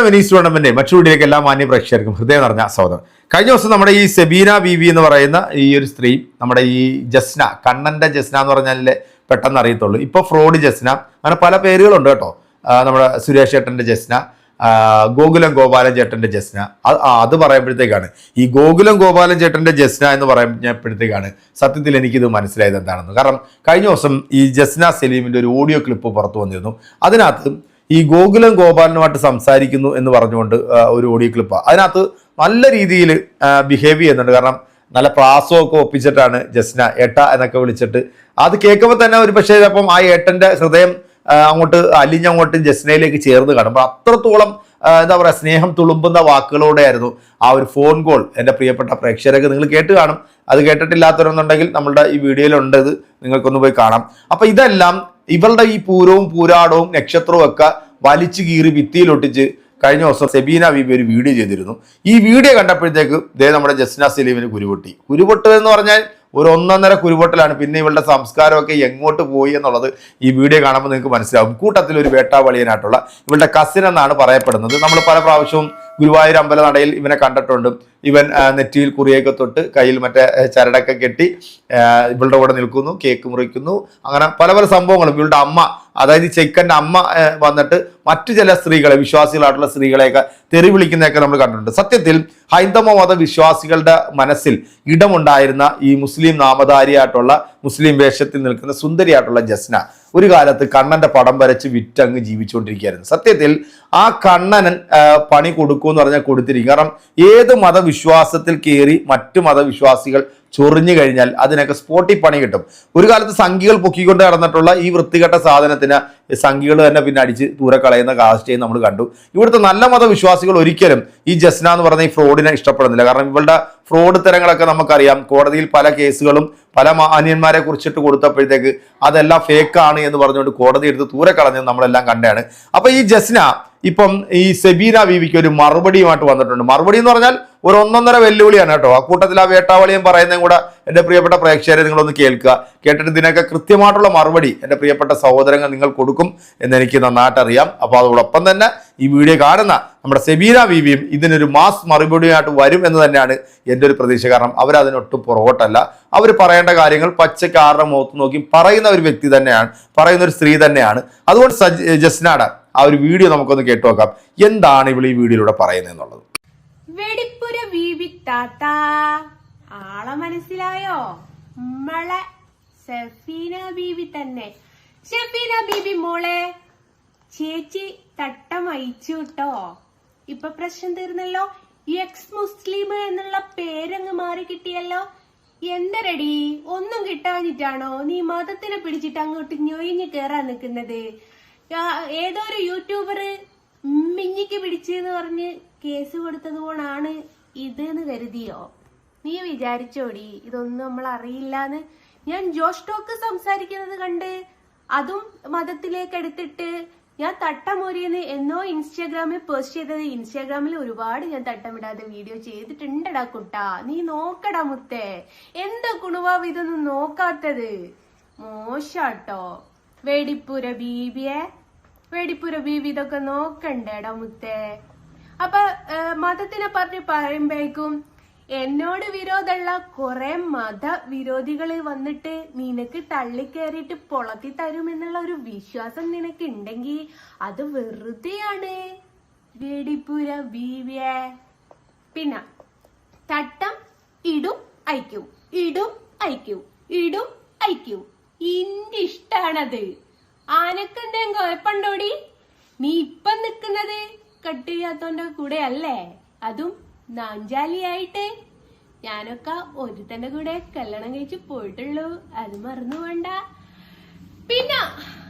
Venice tournament മറ്റൊരുവിലേക്ക് എല്ലാ മാന്യ പ്രേക്ഷകർക്കും ഹൃദയം നിറഞ്ഞ സ്വാഗതം. കഴിഞ്ഞ ദിവസം നമ്മുടെ ഈ സെബീന ബീവി എന്ന് പറയുന്ന ഈ ഒരു സ്ത്രീ, നമ്മുടെ ഈ ജസ്ന, കണ്ണന്റെ ജസ്ന എന്ന് പറഞ്ഞാലേ പെട്ടെന്ന് അറിയത്തുള്ളൂ. ഇപ്പൊ ഫ്രോഡ് ജസ്ന, അങ്ങനെ പല പേരുകളുണ്ട് കേട്ടോ. നമ്മുടെ സുരേഷ് ചേട്ടന്റെ ജസ്ന, ഗോകുലം ഗോപാലൻ ചേട്ടന്റെ ജസ്ന. അത് പറയുമ്പോഴത്തേക്കാണ് ഈ ഗോകുലം ഗോപാലൻ ചേട്ടന്റെ ജസ്ന എന്ന് പറയുമ്പോഴത്തേക്കാണ് സത്യത്തിൽ എനിക്കിത് മനസ്സിലായത് എന്താണെന്ന്. കാരണം കഴിഞ്ഞ ദിവസം ഈ ജസ്ന സലീമിന്റെ ഒരു ഓഡിയോ ക്ലിപ്പ് പുറത്തു വന്നിരുന്നു. അതിനകത്ത് ഈ ഗോകുലം ഗോപാലനുമായിട്ട് സംസാരിക്കുന്നു എന്ന് പറഞ്ഞുകൊണ്ട് ഒരു ഓഡിയോ ക്ലിപ്പാണ്. അതിനകത്ത് നല്ല രീതിയിൽ ബിഹേവ് ചെയ്യുന്നുണ്ട്. കാരണം നല്ല പ്രാസമൊക്കെ ഒപ്പിച്ചിട്ടാണ് ജസ്ന ഏട്ട എന്നൊക്കെ വിളിച്ചിട്ട്. അത് കേൾക്കുമ്പോൾ തന്നെ ഒരു പക്ഷേ ചിലപ്പം ആ ഏട്ടൻ്റെ ഹൃദയം അങ്ങോട്ട് അലിഞ്ഞങ്ങോട്ട് ജസ്നയിലേക്ക് ചേർന്ന് കാണുമ്പോൾ അത്രത്തോളം എന്താ പറയുക, സ്നേഹം തുളുമ്പുന്ന വാക്കുകളോടെയായിരുന്നു ആ ഒരു ഫോൺ കോൾ. എൻ്റെ പ്രിയപ്പെട്ട പ്രേക്ഷകരൊക്കെ നിങ്ങൾ കേട്ട് കാണും. അത് കേട്ടിട്ടില്ലാത്തവരെന്നുണ്ടെങ്കിൽ നമ്മളുടെ ഈ വീഡിയോയിലുണ്ട്, ഇത് നിങ്ങൾക്കൊന്ന് പോയി കാണാം. അപ്പം ഇതെല്ലാം ഇവളുടെ ഈ പൂരവും പൂരാടവും നക്ഷത്രവും ഒക്കെ വലിച്ചു കീറി ഭിത്തിയിലൊട്ടിച്ച് കഴിഞ്ഞ ദിവസം സെബീന ബീബി ഒരു വീഡിയോ ചെയ്തിരുന്നു. ഈ വീഡിയോ കണ്ടപ്പോഴത്തേക്ക് നമ്മുടെ ജസ്ന സലീമിന് കുരുപൊട്ടതെന്ന് പറഞ്ഞാൽ ഒരു 1.5 കുരുപൊട്ടലാണ്. പിന്നെ ഇവളുടെ സംസ്കാരമൊക്കെ എങ്ങോട്ട് പോയി എന്നുള്ളത് ഈ വീഡിയോ കാണുമ്പോൾ നിങ്ങൾക്ക് മനസ്സിലാവും. കൂട്ടത്തിൽ ഒരു വേട്ടാവളിയനായിട്ടുള്ള ഇവളുടെ കസിൻ എന്നാണ് പറയപ്പെടുന്നത്. നമ്മൾ പല പ്രാവശ്യവും ഗുരുവായൂർ അമ്പലനടയിൽ ഇവനെ കണ്ടിട്ടുണ്ട്. ഇവൻ നെറ്റിയിൽ കുറിയൊക്കെ തൊട്ട് കയ്യിൽ മറ്റേ ചരടൊക്കെ കെട്ടി ഇവളുടെ കൂടെ നിൽക്കുന്നു, കേക്ക് മുറിക്കുന്നു, അങ്ങനെ പല പല സംഭവങ്ങളും. ഇവളുടെ അമ്മ, അതായത് ചെക്കൻ്റെ അമ്മ വന്നിട്ട് മറ്റു ചില സ്ത്രീകളെ, വിശ്വാസികളായിട്ടുള്ള സ്ത്രീകളെയൊക്കെ തെറി വിളിക്കുന്നതൊക്കെ നമ്മൾ കണ്ടിട്ടുണ്ട്. സത്യത്തിൽ ഹൈന്ദവ മത വിശ്വാസികളുടെ മനസ്സിൽ ഇടമുണ്ടായിരുന്ന ഈ മുസ്ലിം നാമധാരിയായിട്ടുള്ള, മുസ്ലിം വേഷത്തിൽ നിൽക്കുന്ന സുന്ദരിയായിട്ടുള്ള ജസ്ന ഒരു കാലത്ത് കണ്ണന്റെ പടം വരച്ച് വിറ്റങ്ങ് ജീവിച്ചുകൊണ്ടിരിക്കുകയായിരുന്നു. സത്യത്തിൽ ആ കണ്ണനൻ പണി കൊടുക്കുമെന്ന് പറഞ്ഞാൽ കൊടുത്തിരിക്കും. കാരണം ഏത് മതവിശ്വാസത്തിൽ കയറി മറ്റു മതവിശ്വാസികൾ ചൊറിഞ്ഞു കഴിഞ്ഞാൽ അതിനൊക്കെ സ്പോട്ടിൽ പണി കിട്ടും. ഒരു കാലത്ത് സംഖ്യകൾ പൊക്കിക്കൊണ്ട് നടന്നിട്ടുള്ള ഈ വൃത്തികെട്ട സാധനത്തിന് സംഖ്യകൾ തന്നെ പിന്നെ അടിച്ച് ദൂരെ കളയുന്ന കാഴ്ചയും നമ്മൾ കണ്ടു. ഇവിടുത്തെ നല്ല മതവിശ്വാസികൾ ഒരിക്കലും ഈ ജസ്ന എന്ന് പറഞ്ഞ ഈ ഫ്രോഡിനെ ഇഷ്ടപ്പെടുന്നില്ല. കാരണം ഇവളുടെ ഫ്രോഡ് തരങ്ങളൊക്കെ നമുക്കറിയാം. കോടതിയിൽ പല കേസുകളും പല മാന്യന്മാരെ കുറിച്ചിട്ട് കൊടുത്തപ്പോഴത്തേക്ക് അതെല്ലാം ഫേക്കാണ് എന്ന് പറഞ്ഞുകൊണ്ട് കോടതി എടുത്ത് ദൂരെ കളഞ്ഞത് നമ്മളെല്ലാം കണ്ടാണ്. അപ്പൊ ഈ ജസ്ന ഇപ്പം ഈ സെബീന ബീവിക്ക് ഒരു മറുപടിയുമായിട്ട് വന്നിട്ടുണ്ട്. മറുപടി എന്ന് പറഞ്ഞാൽ ഒരു 1.5 വെല്ലുവിളിയാണ് കേട്ടോ. ആ കൂട്ടത്തിൽ ആ വേട്ടാവളിയും പറയുന്നതും കൂടെ എൻ്റെ പ്രിയപ്പെട്ട പ്രേക്ഷകരെ നിങ്ങളൊന്ന് കേൾക്കുക. കേട്ടിട്ട് ഇതിനൊക്കെ കൃത്യമായിട്ടുള്ള മറുപടി എൻ്റെ പ്രിയപ്പെട്ട സഹോദരങ്ങൾ നിങ്ങൾ കൊടുക്കും എന്നെനിക്ക് നന്നായിട്ട് അറിയാം. അപ്പോൾ അതോടൊപ്പം തന്നെ ഈ വീഡിയോ കാണുന്ന നമ്മുടെ സെബീന ബീവിയും ഇതിനൊരു മാസ് മറുപടിയായിട്ട് വരും എന്ന് തന്നെയാണ് എൻ്റെ ഒരു പ്രതീക്ഷ. കാരണം അവരതിനൊട്ടും പുറകോട്ടല്ല. അവർ പറയേണ്ട കാര്യങ്ങൾ പച്ചയ്ക്ക് ആരുടെ മുഖത്ത് നോക്കി പറയുന്ന ഒരു വ്യക്തി തന്നെയാണ്, പറയുന്ന ഒരു സ്ത്രീ തന്നെയാണ്. അതുകൊണ്ട് ജസ്നയുടെ ആ ഒരു വീഡിയോ നമുക്കൊന്ന് കേട്ടു നോക്കാം. എന്താണ് ഇവൾ ഈ വീഡിയോയിലൂടെ പറയുന്നത് എന്നുള്ളത്. വെടിപ്പുര ബീബി താത്ത, ആളെ മനസ്സിലായോ? നമ്മളെ സഫീന ബീബി തന്നെ. സഫീന ബീബി മോളെ, ചേച്ചി തട്ടം അയച്ചു കേട്ടോ. ഇപ്പൊ പ്രശ്നം തീർന്നല്ലോ. എക്സ് മുസ്ലിം എന്നുള്ള പേരങ്ങ് മാറി കിട്ടിയല്ലോ. എന്തരടി, ഒന്നും കിട്ടാഞ്ഞിട്ടാണോ നീ മതത്തിനെ പിടിച്ചിട്ട് അങ്ങോട്ട് ഞൊയിഞ്ഞ് കേറാൻ നിൽക്കുന്നത്? ഏതോ ഒരു യൂട്യൂബർ മിഞ്ഞിക്ക് പിടിച്ചെന്ന് പറഞ്ഞ് കേസ് കൊടുത്തത് കൊണ്ടാണ് ഇതെന്ന് കരുതിയോ? നീ വിചാരിച്ചോടി ഇതൊന്നും നമ്മൾ അറിയില്ലാന്ന്? ഞാൻ ജോഷ് ടോക്ക് സംസാരിക്കുന്നത് കണ്ട് അതും മതത്തിലേക്ക് എടുത്തിട്ട് ഞാൻ തട്ടമൊരിയെന്ന് എന്നോ ഇൻസ്റ്റാഗ്രാമിൽ പോസ്റ്റ് ചെയ്തത്. ഇൻസ്റ്റാഗ്രാമിൽ ഒരുപാട് ഞാൻ തട്ടമിടാതെ വീഡിയോ ചെയ്തിട്ടുണ്ടടാ കുട്ടാ. നീ നോക്കടാ മുത്തേ. എന്താ കുണുവാവ് ഇതൊന്നും നോക്കാത്തത്? മോശാട്ടോ. വെടിപ്പുര ബീബിയെ, വെടിപ്പുര ബീബി ഇതൊക്കെ നോക്കണ്ടേടാ മുത്തേ. അപ്പൊ മതത്തിനെ പറഞ്ഞ് പറയുമ്പോഴേക്കും എന്നോട് വിരോധമുള്ള കുറെ മതവിരോധികള് വന്നിട്ട് നിനക്ക് തള്ളിക്കേറിയിട്ട് പൊളത്തി തരുമെന്നുള്ള ഒരു വിശ്വാസം നിനക്ക് ഉണ്ടെങ്കിൽ അത് വെറുതെയാണ് വെടിപ്പുര ബീവിയെ. പിന്നെ തട്ടം ഇടും അയക്കും, ഇടും അയക്കും, ഇടും അയക്കും. ഇന്റെ ഇഷ്ടാണത്. ആനക്കെന്തേം കുഴപ്പണ്ടോടി? നീ ഇപ്പം നിക്കുന്നത് കട്ട് ചെയ്യാത്തോന്റെ കൂടെ അല്ലേ? അതും നാഞ്ചാലിയായിട്ട്. ഞാനൊക്കെ ഒരുത്തന്റെ കൂടെ കല്യാണം കഴിച്ച് പോയിട്ടുള്ളൂ, അത് മറന്നു വേണ്ട. പിന്നെ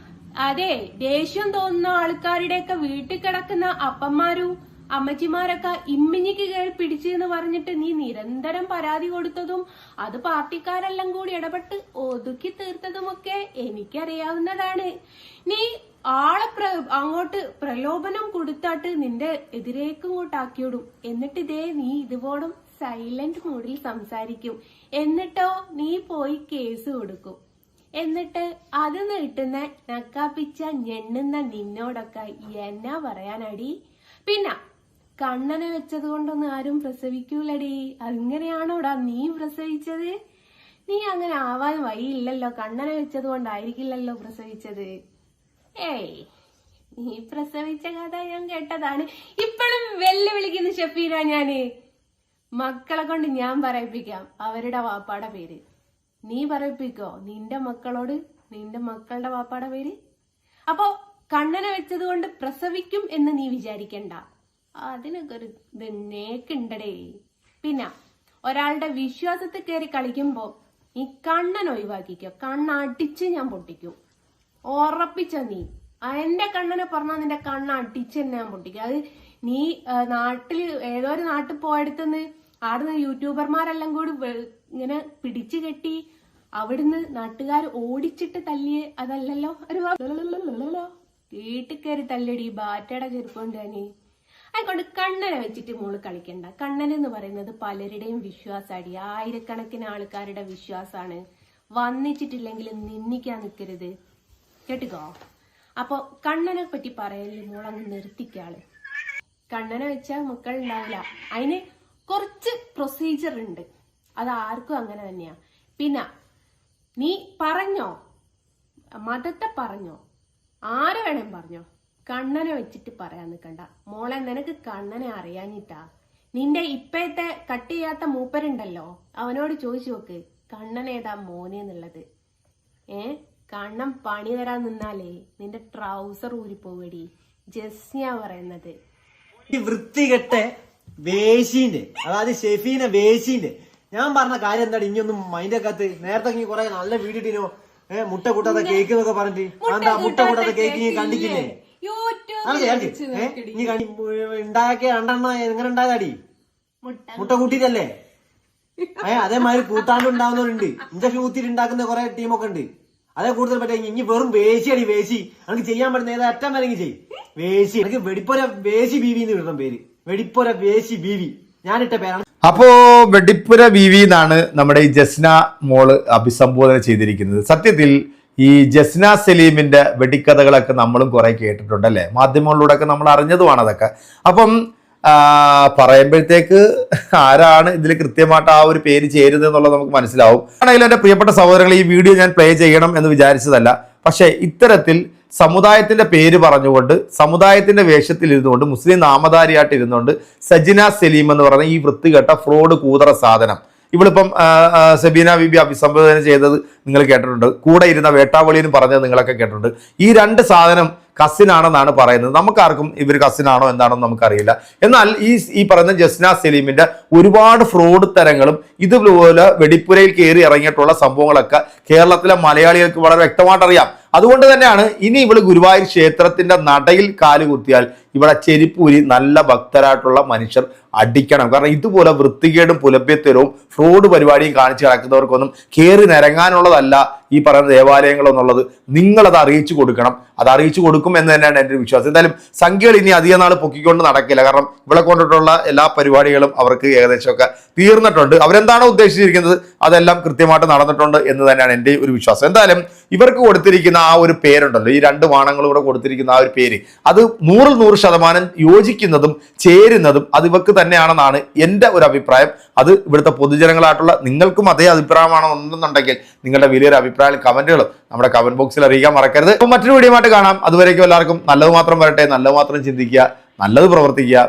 അതെ, ദേഷ്യം തോന്നുന്ന ആൾക്കാരുടെയൊക്കെ വീട്ടിൽ കിടക്കുന്ന അപ്പന്മാരും അമ്മച്ചിമാരൊക്കെ ഇമ്മിഞ്ഞിക്ക് കയറി പിടിച്ചെന്ന് പറഞ്ഞിട്ട് നീ നിരന്തരം പരാതി കൊടുത്തതും അത് പാർട്ടിക്കാരെല്ലാം കൂടി ഇടപെട്ട് ഒതുക്കി തീർത്തതുമൊക്കെ എനിക്കറിയാവുന്നതാണ്. നീ ആളെ അങ്ങോട്ട് പ്രലോഭനം കൊടുത്താട്ട് നിന്റെ എതിരേക്ക് ഇങ്ങോട്ടാക്കിയോടും. എന്നിട്ട് നീ ഇതുപോലും സൈലന്റ് മോഡിൽ സംസാരിക്കും. എന്നിട്ടോ നീ പോയി കേസ് കൊടുക്കും. എന്നിട്ട് അത് നീട്ടുന്ന നക്കാപ്പിച്ച ഞെണ്ണുന്ന നിന്നോടൊക്കെ എന്നാ പറയാനടി? പിന്നെ കണ്ണനെ വെച്ചത് കൊണ്ടൊന്നും ആരും പ്രസവിക്കൂലടി. അങ്ങനെയാണോടാ നീ പ്രസവിച്ചത്? നീ അങ്ങനെ ആവാൻ വഴിയില്ലല്ലോ. കണ്ണനെ വെച്ചത് കൊണ്ടായിരിക്കില്ലല്ലോ പ്രസവിച്ചത്. ഏയ്, നീ പ്രസവിച്ച കഥ ഞാൻ കേട്ടതാണ്. ഇപ്പോഴും വെല്ലുവിളിക്കുന്നു ഷെഫീന ഞാന്. മക്കളെ കൊണ്ട് ഞാൻ പറയിപ്പിക്കാം അവരുടെ വാപ്പാടെ പേര്. നീ പറയിപ്പിക്കോ നിന്റെ മക്കളോട് നിന്റെ മക്കളുടെ വാപ്പാടെ പേര്? അപ്പോ കണ്ണനെ വെച്ചത് കൊണ്ട് പ്രസവിക്കും എന്ന് നീ വിചാരിക്കണ്ട. അതിനൊക്കെ ഒരു നേക്കുണ്ടടേ. പിന്നെ ഒരാളുടെ വിശ്വാസത്തിൽ കയറി കളിക്കുമ്പോ നീ കണ്ണൻ ഒഴിവാക്കിക്കോ. കണ്ണടിച്ച് ഞാൻ പൊട്ടിക്കും. ഉറപ്പിച്ച നീ എന്റെ കണ്ണനെ പറഞ്ഞാൽ നിന്റെ കണ്ണടിച്ച് തന്നെ ഞാൻ പൊട്ടിക്കും. അത് നീ നാട്ടില് ഏതോ ഒരു നാട്ടിൽ പോയെടുത്തുനിന്ന് ആടുന്ന് യൂട്യൂബർമാരെല്ലാം കൂടി ഇങ്ങനെ പിടിച്ചു കെട്ടി അവിടുന്ന് നാട്ടുകാർ ഓടിച്ചിട്ട് തല്ലിയ അതല്ലല്ലോ. ഒരു വീട്ടിൽ കയറി തല്ലടി ബാറ്റയുടെ ചെരുപ്പുണ്ട് ഞാന്. അതുകൊണ്ട് കണ്ണനെ വെച്ചിട്ട് മോള് കളിക്കണ്ട. കണ്ണൻ എന്ന് പറയുന്നത് പലരുടെയും വിശ്വാസാടി. ആയിരക്കണക്കിന് ആൾക്കാരുടെ വിശ്വാസാണ്. വന്നിച്ചിട്ടില്ലെങ്കിൽ നിന്ദിക്കാൻ നിൽക്കരുത് കേട്ടിക്കോ. അപ്പൊ കണ്ണനെ പറ്റി പറയല് മോളങ്ങ് നിർത്തിക്കാള്. കണ്ണനെ വെച്ചാൽ മക്കൾ ഉണ്ടാവില്ല. അതിന് കുറച്ച് പ്രൊസീജിയർ ഉണ്ട്. അത് ആർക്കും അങ്ങനെ തന്നെയാ. പിന്നെ നീ പറഞ്ഞോ, മതത്തെ പറഞ്ഞോ, ആരെ വേണേം പറഞ്ഞോ, കണ്ണനെ വെച്ചിട്ട് പറയാൻ നിൽക്കണ്ട മോളെ. നിനക്ക് കണ്ണനെ അറിയാഞ്ഞിട്ടാ. നിന്റെ ഇപ്പോഴത്തെ കട്ട് ചെയ്യാത്ത മൂപ്പരുണ്ടല്ലോ, അവനോട് ചോദിച്ചു നോക്ക് കണ്ണൻ ഏതാ മോനെ എന്നുള്ളത്. കണ്ണൻ പണി തരാൻ നിന്നാലേ നിന്റെ ട്രൗസർ ഊരിപ്പോവടി. ജസ്ന പറയുന്നത് ഈ വൃത്തികെട്ട വേശീന്റെ, അതായത് ഷെഫീന വേശീന്റെ ഞാൻ പറഞ്ഞ കാര്യം എന്താ ഇനിയൊന്നും മൈൻഡ് ആക്കാത്ത? നേരത്തെ കുറെ നല്ല വീഡിയോ ഇട്ടിനോ, മുട്ട കൂട്ടാത്ത കേക്ക് എന്നൊക്കെ പറഞ്ഞിട്ട്. എന്താ മുട്ട കൂട്ടാത്ത കേക്ക് നീ കണ്ടിട്ടില്ലേ? നീ ഉണ്ടാക്കിയ രണ്ടെണ്ണ എങ്ങനെ ഉണ്ടായതാടി? മുട്ട കൂട്ടിട്ടല്ലേ? അതേമാതിരി കൂട്ടാണ്ട് ഉണ്ടാവുന്നവരുണ്ട്. ഇഞ്ചക്ഷൻ കുത്തിയിട്ട് ഉണ്ടാക്കുന്ന കുറെ ടീമൊക്കെ ഉണ്ട്. അതേ കൂടുതൽ പറ്റാ. ഇനി വെറും വേശിയടി വേശി. നമുക്ക് ചെയ്യാൻ പറ്റുന്ന ഏതാ അറ്റം വരെങ്കിൽ ചെയ്യും. വേശി എനിക്ക് വെടിപ്പുര വേശി ബീവി എന്ന് ഇടണം പേര്. വെടിപ്പുര വേശി ബീവി ഞാനിട്ട പേരാണ്. അപ്പോ വെടിപ്പുര ബീവി എന്നാണ് നമ്മുടെ ഈ ജസ്ന മോള് അഭിസംബോധന ചെയ്തിരിക്കുന്നത്. സത്യത്തിൽ ഈ ജസ്ന സലീമിന്റെ വെടിക്കഥകളൊക്കെ നമ്മളും കുറെ കേട്ടിട്ടുണ്ട് അല്ലെ, മാധ്യമങ്ങളിലൂടെ ഒക്കെ നമ്മൾ അറിഞ്ഞതുമാണ് അതൊക്കെ. അപ്പം പറയുമ്പോഴത്തേക്ക് ആരാണ് ഇതിൽ കൃത്യമായിട്ട് ആ ഒരു പേര് ചേരുന്നത് എന്നുള്ളത് നമുക്ക് മനസ്സിലാവും. ആണെങ്കിലും എൻ്റെ പ്രിയപ്പെട്ട സഹോദരങ്ങൾ, ഈ വീഡിയോ ഞാൻ പ്ലേ ചെയ്യണം എന്ന് വിചാരിച്ചതല്ല. പക്ഷേ ഇത്തരത്തിൽ സമുദായത്തിന്റെ പേര് പറഞ്ഞുകൊണ്ട് സമുദായത്തിന്റെ വേഷത്തിൽ ഇരുന്നുകൊണ്ട് മുസ്ലിം നാമധാരിയായിട്ട് ഇരുന്നുകൊണ്ട് സജിന സലീം എന്ന് പറയുന്ന ഈ വൃത്തികെട്ട ഫ്രോഡ് കൂതറ സാധനം ഇവളിപ്പം സബീന ബീബി അഭിസംബോധന ചെയ്തത് നിങ്ങൾ കേട്ടിട്ടുണ്ട്. കൂടെ ഇരുന്ന വേട്ടാവളിയും പറഞ്ഞത് നിങ്ങളൊക്കെ കേട്ടിട്ടുണ്ട്. ഈ രണ്ട് സാധനം കസിനാണെന്നാണ് പറയുന്നത്. നമുക്കാർക്കും ഇവർ കസിനാണോ എന്താണോ നമുക്കറിയില്ല. എന്നാൽ ഈ പറയുന്ന ജസ്ന സലീമിന്റെ ഒരുപാട് ഫ്രോഡ് തരങ്ങളും ഇതുപോലെ വെടിപ്പുരയിൽ കയറി ഇറങ്ങിയിട്ടുള്ള സംഭവങ്ങളൊക്കെ കേരളത്തിലെ മലയാളികൾക്ക് വളരെ വ്യക്തമായിട്ട് അറിയാം. അതുകൊണ്ട് തന്നെയാണ് ഇനി ഇവള് ഗുരുവായൂർ ക്ഷേത്രത്തിന്റെ നടയിൽ കാലുകുത്തിയാൽ ഇവിടെ ചെരിപ്പൂരി നല്ല ഭക്തരായിട്ടുള്ള മനുഷ്യർ അടിക്കണം. കാരണം ഇതുപോലെ വൃത്തികേടും പുലഭ്യത്തരവും ഫ്രോഡ് പരിപാടിയും കാണിച്ച് കിടക്കുന്നവർക്കൊന്നും കയറി നിരങ്ങാനുള്ളതല്ല ഈ പറയുന്ന ദേവാലയങ്ങളെന്നുള്ളത് നിങ്ങളത് അറിയിച്ചു കൊടുക്കണം. അത് അറിയിച്ചു കൊടുക്കും എന്ന് തന്നെയാണ് എൻ്റെ വിശ്വാസം. എന്തായാലും സംഖ്യകൾ ഇനി അധികം നാൾ പൊക്കിക്കൊണ്ട് നടക്കില്ല. കാരണം ഇവിടെ കൊണ്ടിട്ടുള്ള എല്ലാ പരിപാടികളും അവർക്ക് ഏകദേശമൊക്കെ തീർന്നിട്ടുണ്ട്. അവരെന്താണോ ഉദ്ദേശിച്ചിരിക്കുന്നത് അതെല്ലാം കൃത്യമായിട്ട് നടന്നിട്ടുണ്ട് എന്ന് തന്നെയാണ് എൻ്റെ ഒരു വിശ്വാസം. എന്തായാലും ഇവർക്ക് കൊടുത്തിരിക്കുന്ന ആ ഒരു പേരുണ്ടല്ലോ, ഈ രണ്ട് വാണങ്ങളും കൂടെ കൊടുത്തിരിക്കുന്ന ആ ഒരു പേര്, അത് 100% യോജിക്കുന്നതും ചേരുന്നതും അത് ഇവർക്ക് തന്നെയാണെന്നാണ് എൻ്റെ ഒരു അഭിപ്രായം. അത് ഇവിടുത്തെ പൊതുജനങ്ങളായിട്ടുള്ള നിങ്ങൾക്കും അതേ അഭിപ്രായമാണോ എന്നുണ്ടെങ്കിൽ നിങ്ങളുടെ വലിയൊരു അഭിപ്രായം കമന്റുകളും നമ്മുടെ കമന്റ് ബോക്സിൽ അറിയിക്കാൻ മറക്കരുത്. അപ്പോൾ മറ്റൊരു വീഡിയോ ആയിട്ട് കാണാം. അതുവരേക്കും എല്ലാവർക്കും നല്ലത് മാത്രം വരട്ടെ, നല്ലത് മാത്രം ചിന്തിക്കുക, നല്ലത് പ്രവർത്തിക്കുക.